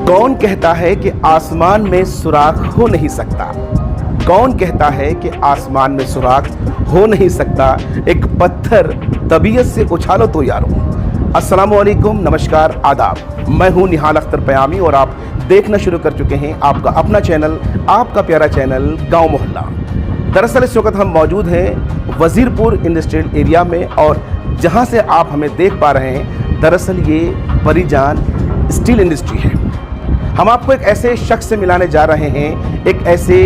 कौन कहता है कि आसमान में सुराख हो नहीं सकता? कौन कहता है कि आसमान में सुराख हो नहीं सकता? एक पत्थर तबीयत से उछालो तो यारो। अस्सलामुअलैकुम, नमस्कार, आदाब। मैं हूं निहाल अख्तर पयामी और आप देखना शुरू कर चुके हैं आपका अपना चैनल, आपका प्यारा चैनल गांव मोहल्ला। दरअसल इस वक्त हम मौजूद हैं वजीरपुर इंडस्ट्रियल एरिया में और जहां से आप हमें देख पा रहे हैं, दरअसल ये परिजान स्टील इंडस्ट्री है। हम आपको एक ऐसे शख्स से मिलाने जा रहे हैं, एक ऐसे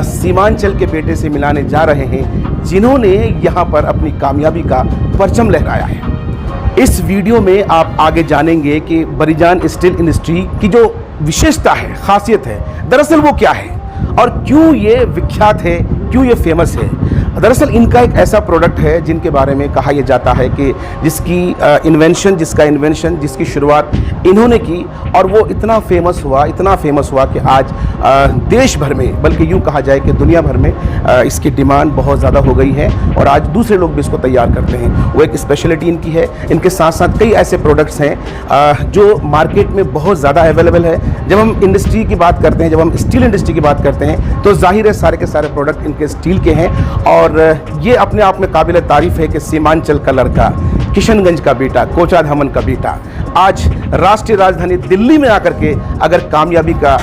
सीमांचल के बेटे से मिलाने जा रहे हैं जिन्होंने यहाँ पर अपनी कामयाबी का परचम लहराया है। इस वीडियो में आप आगे जानेंगे कि परिजान स्टील इंडस्ट्री की जो विशेषता है, खासियत है, दरअसल वो क्या है और क्यों ये विख्यात है, क्यों ये फेमस है। दरअसल इनका एक ऐसा प्रोडक्ट है जिनके बारे में कहा यह जाता है कि जिसकी इन्वेंशन जिसकी शुरुआत इन्होंने की और वो इतना फेमस हुआ कि आज देश भर में, बल्कि यूँ कहा जाए कि दुनिया भर में इसकी डिमांड बहुत ज़्यादा हो गई है और आज दूसरे लोग भी इसको तैयार करते हैं। वो एक स्पेशलिटी इनकी है। इनके साथ साथ कई ऐसे प्रोडक्ट्स हैं जो मार्केट में बहुत ज़्यादा अवेलेबल है। जब हम इंडस्ट्री की बात करते हैं, जब हम स्टील इंडस्ट्री की बात करते हैं, तो जाहिर है सारे के सारे प्रोडक्ट इनके स्टील के हैं और ये अपने आप में काबिल तारीफ़ है कि सीमांचल का लड़का, किशनगंज का बेटा, कोचाधामन का बेटा आज राष्ट्रीय राजधानी दिल्ली में आकर के अगर कामयाबी का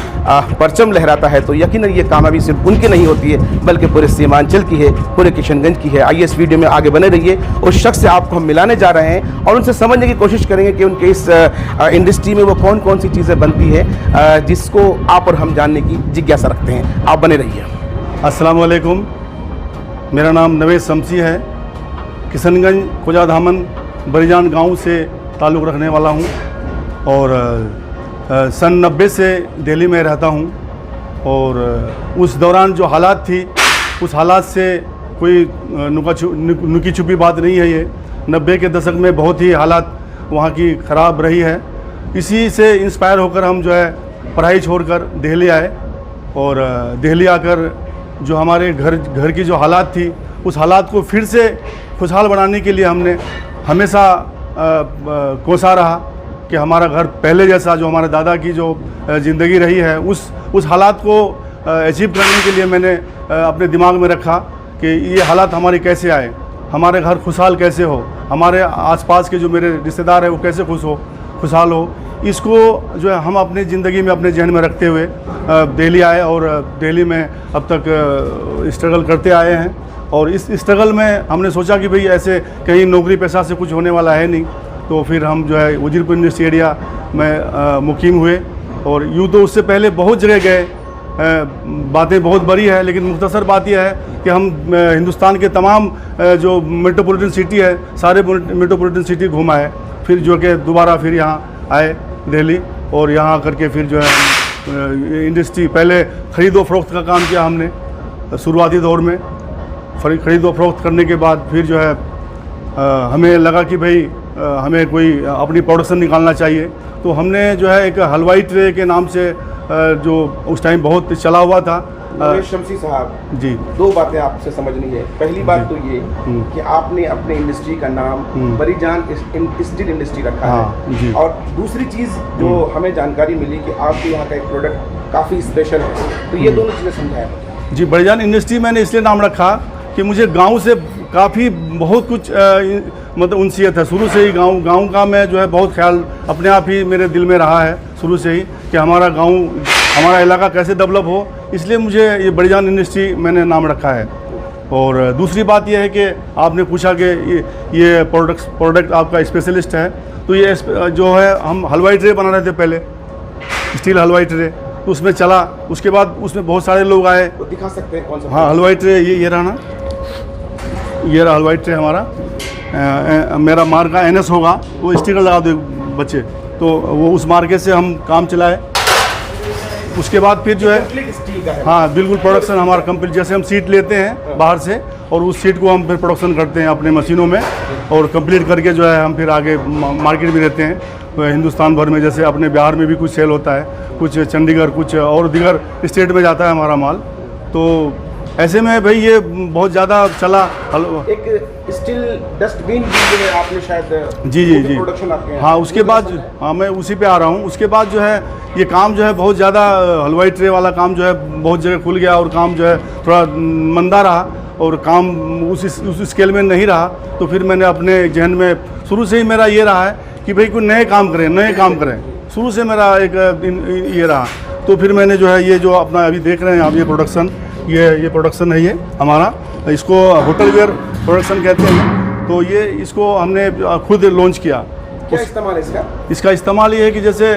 परचम लहराता है तो यकीनन ये कामयाबी सिर्फ उनकी नहीं होती है बल्कि पूरे सीमांचल की है, पूरे किशनगंज की है। आइए इस वीडियो में आगे बने रहिए। उस शख्स से आपको हम मिलाने जा रहे हैं और उनसे समझने की कोशिश करेंगे कि उनके इस इंडस्ट्री में वो कौन कौन सी चीज़ें बनती है जिसको आप और हम जानने की जिज्ञासा रखते हैं। आप बने रहिए। अस्सलाम वालेकुम, मेरा नाम नवेद शमसी है। किशनगंज कोचाधामन परिजान गांव से ताल्लुक़ रखने वाला हूं और सन 90 से दिल्ली में रहता हूं और उस दौरान जो हालात थी, उस हालात से कोई नुकी छुपी बात नहीं है। ये 90 के दशक में बहुत ही हालात वहाँ की ख़राब रही है। इसी से इंस्पायर होकर हम जो है पढ़ाई छोड़कर दिल्ली आए और दिल्ली आकर जो हमारे घर की जो हालात थी, उस हालात को फिर से खुशहाल बनाने के लिए हमने हमेशा कोसा रहा कि हमारा घर पहले जैसा, जो हमारे दादा की जो ज़िंदगी रही है, उस हालात को अचीव करने के लिए मैंने अपने दिमाग में रखा कि ये हालात हमारे कैसे आए, हमारे घर खुशहाल कैसे हो, हमारे आसपास के जो मेरे रिश्तेदार हैं वो कैसे खुशहाल हो। इसको जो है हम अपनी ज़िंदगी में अपने जहन में रखते हुए दिल्ली आए और दिल्ली में अब तक स्ट्रगल करते आए हैं। और इस स्ट्रगल में हमने सोचा कि भाई ऐसे कहीं नौकरी पेशा से कुछ होने वाला है नहीं, तो फिर हम जो है वजीरपुर इंडस्ट्री एरिया में मुकीम हुए। और यूँ तो उससे पहले बहुत जगह गए, बातें बहुत बड़ी है, लेकिन मुख्तसर बात यह है कि हम हिंदुस्तान के तमाम जो मेट्रोपॉलिटन सिटी है, सारे मेट्रोपॉलिटन सिटी घूमा है। फिर जो कि दोबारा फिर यहाँ आए दिल्ली और यहाँ आकर के फिर जो है इंडस्ट्री, पहले ख़रीदो फ़रोख्त का काम किया हमने शुरुआती दौर में। ख़रीदो फ़रोख्त करने के बाद फिर जो है हमें लगा कि भाई हमें कोई अपनी प्रोडक्शन निकालना चाहिए, तो हमने जो है एक हलवाई ट्रे के नाम से जो उस टाइम बहुत चला हुआ था। शमसी साहब जी, दो बातें आपसे समझनी है। पहली बात तो ये कि आपने अपने इंडस्ट्री का नाम परिजान स्टील इंडस्ट्री रखा है जी। और दूसरी चीज़ जो हमें जानकारी मिली कि आपके यहाँ का एक प्रोडक्ट काफ़ी स्पेशल है, तो ये दोनों चीज़ें समझाएं जी। परिजान इंडस्ट्री मैंने इसलिए नाम रखा कि मुझे गांव से काफ़ी बहुत कुछ मतलब उनसीयत है। शुरू से ही गांव का मैं जो है बहुत ख्याल अपने आप ही मेरे दिल में रहा है शुरू से ही कि हमारा गांव, हमारा इलाका कैसे डेवलप हो, इसलिए मुझे ये परिजान इंडस्ट्री मैंने नाम रखा है। और दूसरी बात यह है कि आपने पूछा कि ये प्रोडक्ट आपका स्पेशलिस्ट है, तो ये जो है हम हलवाई ट्रे बना रहे थे पहले, स्टील हलवाई ट्रे, तो उसमें चला। उसके बाद उसमें बहुत सारे लोग आए। तो दिखा सकते हैं कौन सा? हाँ, हलवाई ट्रे ये रहा ना, ये रहा हलवाई ट्रे हमारा। मेरा मार्का NS होगा, वो स्टिकर लगा दो बच्चे, तो वो उस मार्के से हम काम चलाए। उसके बाद फिर जो है हाँ बिल्कुल प्रोडक्शन हमारा कंप्लीट, जैसे हम सीट लेते हैं बाहर से और उस सीट को हम फिर प्रोडक्शन करते हैं अपने मशीनों में और कंप्लीट करके जो है हम फिर आगे मार्केट में देते हैं हिंदुस्तान भर में। जैसे अपने बिहार में भी कुछ सेल होता है, कुछ चंडीगढ़, कुछ और दीगर स्टेट में जाता है हमारा माल। तो ऐसे में भाई ये बहुत ज़्यादा चला। एक स्टील डस्टबिन भी जो है आपने शायद जी प्रोडक्शन आपके हाँ, उसके बाद हाँ मैं उसी पे आ रहा हूँ। उसके बाद जो है ये काम जो है बहुत ज़्यादा हलवाई ट्रे वाला काम जो है बहुत जगह खुल गया और काम जो है थोड़ा मंदा रहा और काम उस स्केल में नहीं रहा। तो फिर मैंने अपने जहन में शुरू से ही मेरा ये रहा है कि भाई कोई नए काम करें। शुरू से मेरा एक ये रहा। तो फिर मैंने जो है ये जो अपना अभी देख रहे हैं आप, ये प्रोडक्शन ये प्रोडक्शन है, ये हमारा, इसको होटल वेयर प्रोडक्शन कहते हैं। तो ये इसको हमने खुद लॉन्च किया। क्या इस्तेमाल है इसका? इसका इस्तेमाल ये है कि जैसे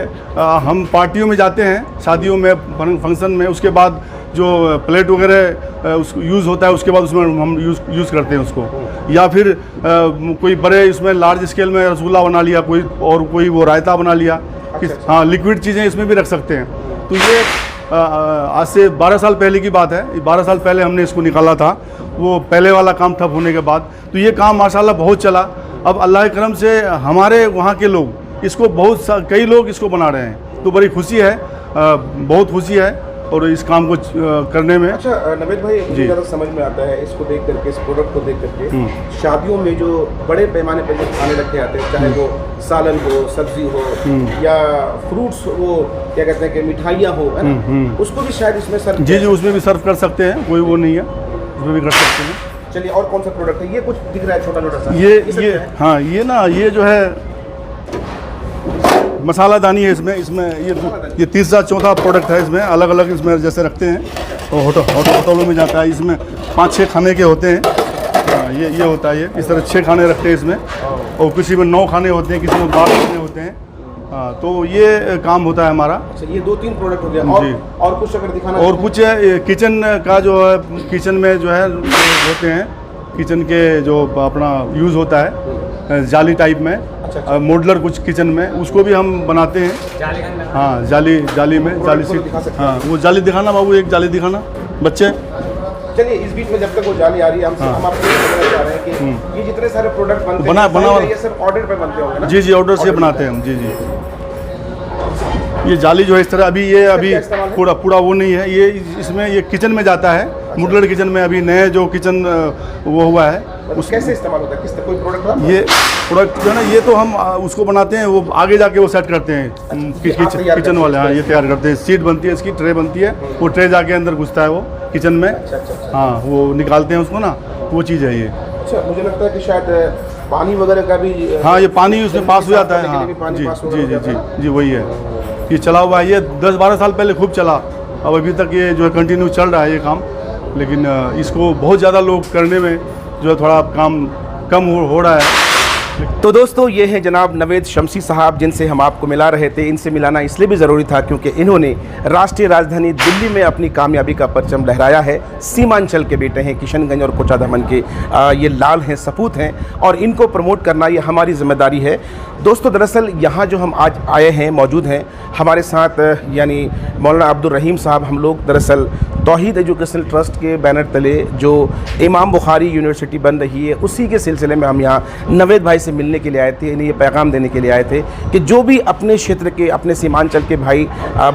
हम पार्टियों में जाते हैं, शादियों में, फंक्शन में, उसके बाद जो प्लेट वगैरह उसको यूज़ होता है उसके बाद उसमें हम यूज़ करते हैं उसको। या फिर कोई बड़े इसमें लार्ज स्केल में रसगुल्ला बना लिया कोई, और कोई वो रायता बना लिया। हाँ, लिक्विड चीज़ें इसमें भी रख सकते हैं। तो ये आज से 12 साल पहले की बात है। 12 साल पहले हमने इसको निकाला था, वो पहले वाला काम ठप होने के बाद। तो ये काम माशाल्लाह बहुत चला। अब अल्लाह के करम से हमारे वहाँ के लोग इसको कई लोग इसको बना रहे हैं। तो बड़ी खुशी है, बहुत खुशी है और इस काम को करने में। अच्छा नवेद भाई, मुझे ज़्यादा समझ में आता है इसको देख करके, इस प्रोडक्ट को देख करके, शादियों में जो बड़े पैमाने पर जो खाने रखे आते हैं, चाहे वो सालन हो, सब्जी हो या फ्रूट्स, वो क्या कहते हैं कि मिठाइयाँ हो, है ना, उसको भी शायद इसमें सर्व। जी उसमें भी सर्व कर सकते हैं, कोई वो नहीं है, उसमें भी कर सकते हैं। चलिए, और कौन सा प्रोडक्ट है? ये कुछ दिख रहा है छोटा छोटा सा, ये हाँ, ये ना, ये जो है मसाला दानी है। इसमें ये तीसरा चौथा प्रोडक्ट है। इसमें अलग अलग इसमें जैसे रखते हैं तो होटलों में जाता है। इसमें 5-6 खाने के होते हैं। ये होता है, ये इस तरह 6 खाने रखते हैं इसमें, और किसी में 9 खाने होते हैं, किसी में 12 खाने होते हैं। हाँ, तो ये काम होता है हमारा। अच्छा, ये 2-3 प्रोडक्ट हो गया। और कुछ अगर दिखाना, और कुछ है किचन का, जो है किचन में जो है होते हैं, किचन के जो अपना यूज़ होता है जाली टाइप में। अच्छा। मॉडलर कुछ किचन में उसको भी हम बनाते हैं। हाँ, जाली में, जाली से। हाँ, वो जाली दिखाना बाबू, एक जाली दिखाना बच्चे। चलिए, इस बीच में जब तक वो जाली आ रही है, हम आपको ये बताना चाह रहे हैं कि ये जितने सारे प्रोडक्ट बनते हैं, ये सब ऑर्डर पे बनते होंगे ना? जी ऑर्डर से बनाते हैं हम। जी ये जाली जो है इस तरह, अभी पूरा वो नहीं है। ये इसमें ये किचन में जाता है। मॉडलर किचन में अभी नए जो किचन वो हुआ है, उस कैसे इस्तेमाल होता है? किस कोई प्रोडक्ट? ये प्रोडक्ट जो है ना, ये तो हम उसको बनाते हैं, वो आगे जाके वो सेट करते हैं किचन वाले। हाँ, ये तैयार करते हैं। सीट बनती है, इसकी ट्रे बनती है, वो ट्रे जाके अंदर घुसता है वो किचन में। अच्छा। हाँ, वो निकालते हैं उसको ना, वो चीज़ है ये। अच्छा, मुझे लगता है कि शायद पानी वगैरह का भी। हाँ, ये पानी उसमें पास हो जाता है। हाँ जी वही है। ये चला हुआ है, ये 10-12 साल पहले खूब चला। अब अभी तक ये जो है कंटिन्यू चल रहा है ये काम। लेकिन इसको बहुत ज़्यादा लोग करने में जो है थोड़ा काम कम हो रहा है। तो दोस्तों, ये हैं जनाब नवेद शमसी साहब, जिनसे हम आपको मिला रहे थे। इनसे मिलाना इसलिए भी ज़रूरी था क्योंकि इन्होंने राष्ट्रीय राजधानी दिल्ली में अपनी कामयाबी का परचम लहराया है। सीमांचल के बेटे हैं, किशनगंज और कोचाधामन के ये लाल हैं, सपूत हैं, और इनको प्रमोट करना ये हमारी जिम्मेदारी है। दोस्तों, दरअसल यहाँ जो हम आज आए हैं, मौजूद हैं हमारे साथ, यानी मौलाना अब्दुल रहीम साहब। हम लोग दरअसल तौहीद एजुकेशनल ट्रस्ट के बैनर तले जो इमाम बुखारी यूनिवर्सिटी बन रही है, उसी के सिलसिले में हम यहाँ नवेद भाई से मिलने के लिए आए थे। इन्हें ये पैगाम देने के लिए आए थे कि जो भी अपने क्षेत्र के, अपने सीमांचल के भाई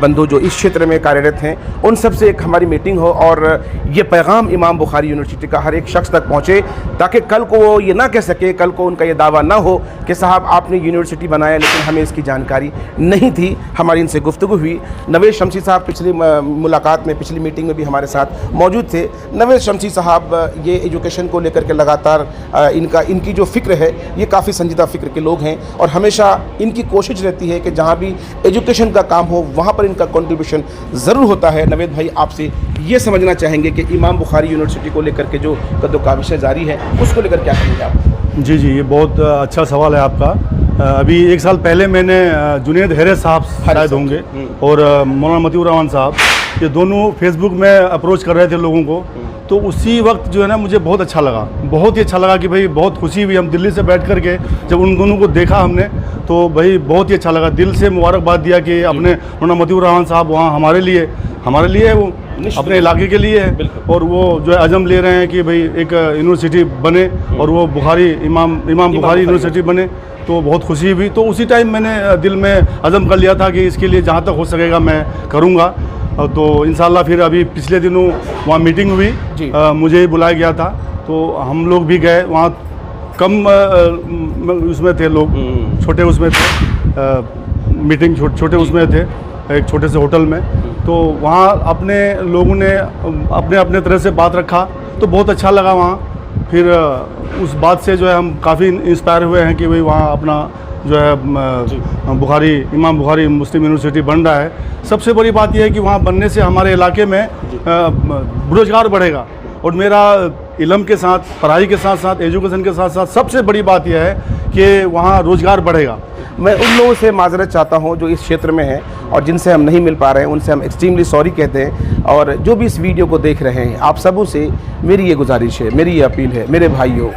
बंधु जो इस क्षेत्र में कार्यरत हैं, उन सब से एक हमारी मीटिंग हो और ये पैगाम इमाम बुखारी यूनिवर्सिटी का हर एक शख्स तक पहुँचे, ताकि कल को वो ये ना कह सके, कल को उनका ये दावा ना हो कि साहब आपने यूनिवर्सिटी बनाया लेकिन हमें इसकी जानकारी नहीं थी। हमारी इनसे गुफ्तगू हुई। नवेद शमसी साहब पिछली मुलाकात में, पिछली मीटिंग में भी हमारे साथ मौजूद थे। नवेद शमसी साहब ये एजुकेशन को लेकर के लगातार इनकी जो फ़िक्र है, ये काफ़ी संजीदा फ़िक्र के लोग हैं और हमेशा इनकी कोशिश रहती है कि जहाँ भी एजुकेशन का काम हो वहाँ पर इनका कंट्रीब्यूशन ज़रूर होता है। नवेद भाई, आपसे ये समझना चाहेंगे कि इमाम बुखारी यूनिवर्सिटी को लेकर के जो कदोकाविशें जारी है, उसको लेकर क्या कहेंगे आप? जी ये बहुत अच्छा सवाल है आपका। अभी 1 साल पहले मैंने जुनेद हैरिस साहब शायद होंगे और मौलाना मतीउर रहमान साहब, ये दोनों फेसबुक में अप्रोच कर रहे थे लोगों को। तो उसी वक्त जो है ना, मुझे बहुत अच्छा लगा, बहुत ही अच्छा लगा कि भाई बहुत खुशी हुई। हम दिल्ली से बैठ कर के जब उन दोनों को देखा हमने, तो भाई बहुत ही अच्छा लगा। दिल से मुबारकबाद दिया कि अपने मौलाना मतीउर रहमान साहब वहाँ हमारे लिए वो अपने इलाके के लिए है, और वो जो है अज़म ले रहे हैं कि भाई एक यूनिवर्सिटी बने और वो बुखारी इमाम बुखारी यूनिवर्सिटी बने। तो बहुत खुशी हुई। तो उसी टाइम मैंने दिल में अज़म कर लिया था कि इसके लिए जहाँ तक हो सकेगा मैं करूँगा। तो इंशाल्लाह फिर अभी पिछले दिनों वहाँ मीटिंग हुई, मुझे ही बुलाया गया था, तो हम लोग भी गए वहाँ। कम उसमें थे लोग, छोटे उसमें थे, मीटिंग छोटे उसमें थे, एक छोटे से होटल में। तो वहाँ अपने लोगों ने अपने अपने तरह से बात रखा, तो बहुत अच्छा लगा वहाँ। फिर उस बात से जो है हम काफ़ी इंस्पायर हुए हैं कि भाई वहाँ अपना जो है बुखारी, इमाम बुखारी मुस्लिम यूनिवर्सिटी बन रहा है। सबसे बड़ी बात यह है कि वहाँ बनने से हमारे इलाके में रोजगार बढ़ेगा, और मेरा इल्म के साथ, पढ़ाई के साथ साथ, एजुकेशन के साथ साथ सबसे बड़ी बात यह है कि वहाँ रोजगार बढ़ेगा। मैं उन लोगों से माजरत चाहता हूं जो इस क्षेत्र में हैं और जिनसे हम नहीं मिल पा रहे हैं, उनसे हम एक्सट्रीमली सॉरी कहते हैं। और जो भी इस वीडियो को देख रहे हैं, आप सबों से मेरी ये गुजारिश है, मेरी ये अपील है, मेरे भाइयों,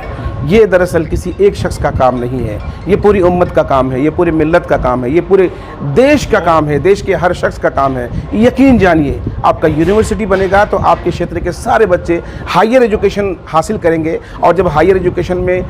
ये दरअसल किसी एक शख्स का काम नहीं है, ये पूरी उम्मत का काम है, ये पूरी मिल्लत का काम है, ये पूरे देश का काम है, देश के हर शख्स का काम है। यकीन जानिए, आपका यूनिवर्सिटी बनेगा तो आपके क्षेत्र के सारे बच्चे हायर एजुकेशन हासिल करेंगे, और जब हायर एजुकेशन में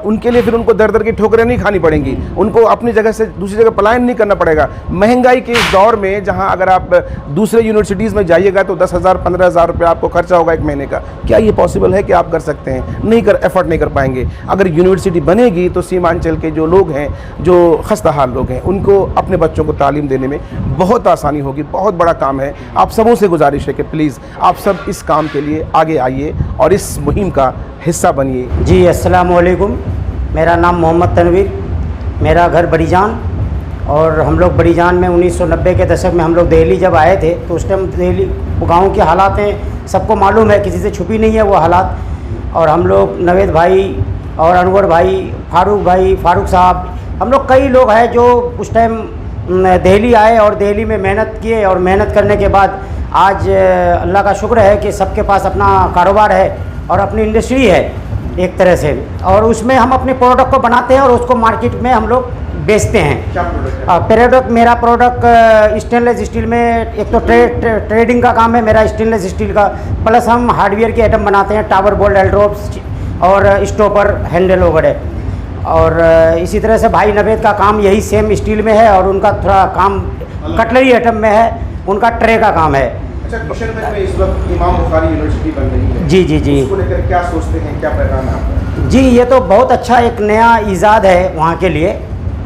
उनके लिए फिर उनको दर दर की ठोकरें नहीं खानी पड़ेंगी, उनको अपनी जगह से दूसरी जगह पलायन नहीं करना पड़ेगा। महंगाई के इस दौर में जहाँ अगर आप दूसरे यूनिवर्सिटीज़ में जाइएगा तो 10,000 15,000 रुपये आपको खर्चा होगा एक महीने का। क्या ये पॉसिबल है कि आप कर सकते हैं? नहीं कर, एफर्ट नहीं कर पाएंगे। अगर यूनिवर्सिटी बनेगी तो सीमांचल के जो लोग हैं, जो खस्ता हाल लोग हैं, उनको अपने बच्चों को तालीम देने में बहुत आसानी होगी। बहुत बड़ा काम है। आप सबों से गुजारिश है कि प्लीज़ आप सब इस काम के लिए आगे आइए और इस मुहिम का हिस्सा बनिए। जी, अस्सलाम वालेकुम। मेरा नाम मोहम्मद तनवीर, मेरा घर बड़ीजान, और हम लोग बड़ीजान में 1990 के दशक में हम लोग दिल्ली जब आए थे तो उस टाइम दिल्ली गाँव के हालात हैं, सबको मालूम है, किसी से छुपी नहीं है वो हालात। और हम लोग नवेद भाई और अनवर भाई, फारूक साहब, हम लोग कई लोग हैं जो उस टाइम दिल्ली आए और दिल्ली में मेहनत किए, और मेहनत करने के बाद आज अल्लाह का शुक्र है कि सबके पास अपना कारोबार है और अपनी इंडस्ट्री है एक तरह से, और उसमें हम अपने प्रोडक्ट को बनाते हैं और उसको मार्केट में हम लोग बेचते हैं। क्या प्रोडक्ट है? प्रोडक्ट, मेरा प्रोडक्ट स्टेनलेस स्टील में, एक तो ट्रेडिंग का काम है मेरा स्टेनलेस स्टील का, प्लस हम हार्डवेयर के आइटम बनाते हैं, टावर बोल्ट, एल्ड्रोप्स और स्टॉपर, हैंडल वगैरह। और इसी तरह से भाई नवेद का काम यही सेम स्टील में है, और उनका थोड़ा काम कटलरी आइटम में है, उनका ट्रे का काम है। अच्छा, किशनगंज में इस वक्त इमाम बुखारी यूनिवर्सिटी बन रही है। जी। उसको लेकर क्या सोचते हैं, क्या पैगाम है आपका? जी, ये तो बहुत अच्छा एक नया ईजाद है वहाँ के लिए।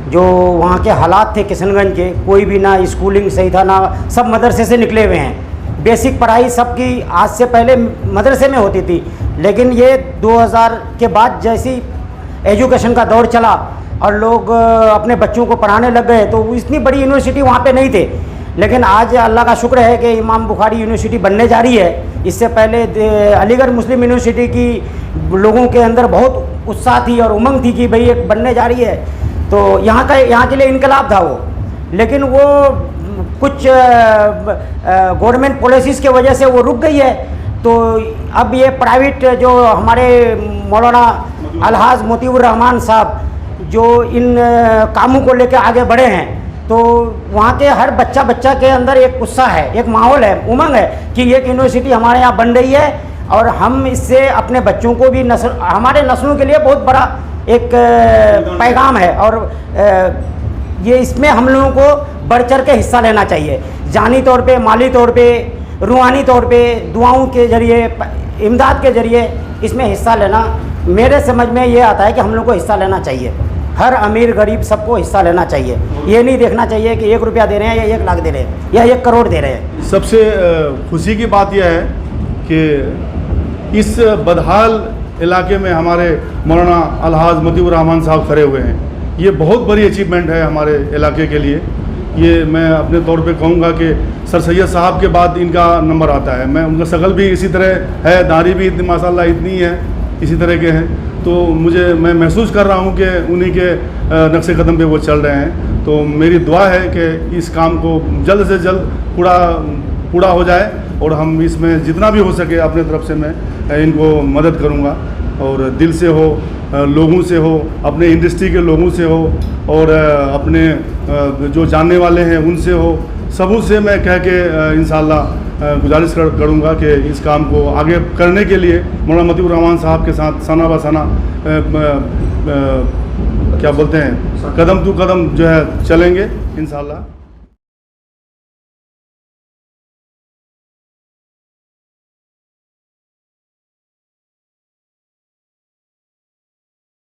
जो वहाँ के हालात थे किशनगंज के, कोई भी ना स्कूलिंग सही था, ना, सब मदरसे से निकले हुए हैं। बेसिक पढ़ाई सबकी आज से पहले मदरसे में होती थी, लेकिन ये 2000 के बाद जैसी एजुकेशन का दौर चला और लोग अपने बच्चों को पढ़ाने लग गए, तो इतनी बड़ी यूनिवर्सिटी वहाँ पे नहीं थे। लेकिन आज अल्लाह का शुक्र है कि इमाम बुखारी यूनिवर्सिटी बनने जा रही है। इससे पहले अलीगढ़ मुस्लिम यूनिवर्सिटी की लोगों के अंदर बहुत उत्साह थी और उमंग थी कि भाई एक बनने जा रही है, तो यहाँ के लिए इनकलाब था वो। लेकिन वो कुछ गवर्नमेंट पॉलिसीज़ के वजह से वो रुक गई है। तो अब ये प्राइवेट जो हमारे मौलाना अलहाज मोतीउर रहमान साहब जो इन कामों को लेकर आगे बढ़े हैं, तो वहाँ के हर बच्चा के अंदर एक उत्साह है, एक माहौल है, उमंग है कि एक यूनिवर्सिटी हमारे यहाँ बन रही है, और हम इससे अपने बच्चों को भी हमारे नस्लों के लिए बहुत बड़ा एक पैगाम है। और ये इसमें हम लोगों को बढ़ चढ़ के हिस्सा लेना चाहिए, जानी तौर पे, माली तौर पे, रूहानी तौर पे, दुआओं के ज़रिए, इमदाद के ज़रिए इसमें हिस्सा लेना मेरे समझ में ये आता है कि हम लोग को हिस्सा लेना चाहिए। हर अमीर गरीब सबको हिस्सा लेना चाहिए। ये नहीं देखना चाहिए कि 1 रुपया दे रहे हैं या 1 लाख दे रहे हैं या 1 करोड़ दे रहे हैं। सबसे खुशी की बात यह है कि इस बदहाल इलाके में हमारे मौलाना अलहाज मोतीउर रहमान साहब खड़े हुए हैं। ये बहुत बड़ी अचीवमेंट है हमारे इलाके के लिए। ये मैं अपने तौर पे कहूँगा कि सर सैयद साहब के बाद इनका नंबर आता है। मैं उनका शक्ल भी इसी तरह है, दाढ़ी भी इतनी माशाल्लाह इतनी है, इसी तरह के हैं। तो मैं महसूस कर रहा हूँ कि उन्हीं के नक्शे कदम पे वो चल रहे हैं। तो मेरी दुआ है कि इस काम को जल्द से जल्द पूरा हो जाए, और हम इसमें जितना भी हो सके अपने तरफ से मैं इनको मदद करूँगा, और दिल से हो, लोगों से हो, अपने इंडस्ट्री के लोगों से हो, और अपने जो जानने वाले हैं उनसे हो, सबों से मैं कह के इंशाअल्लाह गुजारिश करूँगा कि इस काम को आगे करने के लिए मौलाना मोतीउर रहमान साहब के साथ सना बसना क्या बोलते हैं, कदम टू कदम जो है चलेंगे इंशाअल्लाह।